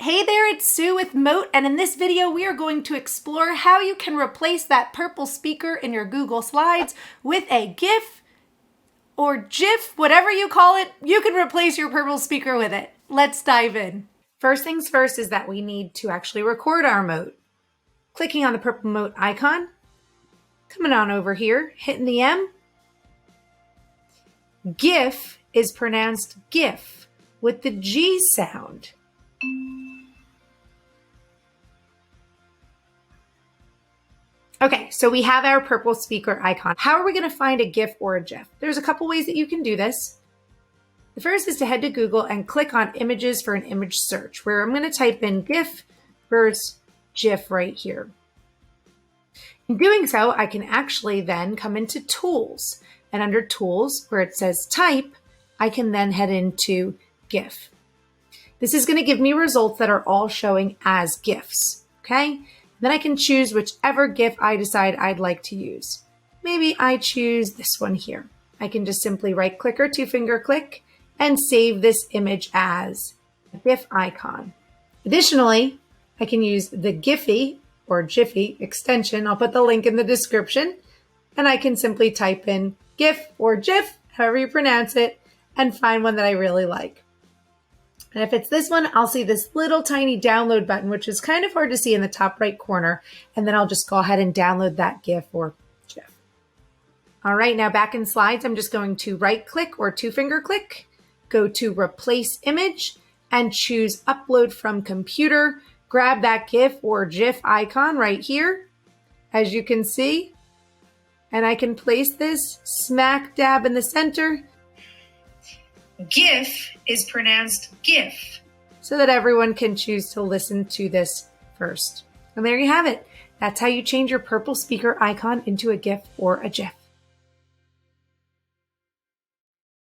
Hey there, it's Sue with Mote, and in this video we are going to explore how you can replace that purple speaker in your Google Slides with a GIF or GIF, whatever you call it. You can replace your purple speaker with it. Let's dive in. First things first is that we need to actually record our Mote. Clicking on the purple Mote icon, coming on over here, hitting the M. GIF is pronounced GIF with the G sound. Okay, so we have our purple speaker icon. How are we going to find a GIF or a GIF? There's a couple ways that you can do this. The first is to head to Google and click on images for an image search, where I'm going to type in GIF versus GIF right here. In doing so, I can actually then come into Tools, and under Tools, where it says Type, I can then head into GIF. This is going to give me results that are all showing as GIFs, okay? Then I can choose whichever GIF I decide I'd like to use. Maybe I choose this one here. I can just simply right click or two finger click and save this image as a GIF icon. Additionally, I can use the Giphy or Jiffy extension. I'll put the link in the description, and I can simply type in GIF or GIF, however you pronounce it, and find one that I really like. And if it's this one, I'll see this little tiny download button, which is kind of hard to see in the top right corner. And then I'll just go ahead and download that GIF or GIF. All right, now back in Slides, I'm just going to right click or two finger click, go to Replace Image and choose Upload from Computer. Grab that GIF or GIF icon right here, as you can see. And I can place this smack dab in the center. GIF is pronounced GIF, so that everyone can choose to listen to this first. And there you have it. That's how you change your purple speaker icon into a GIF or a GIF.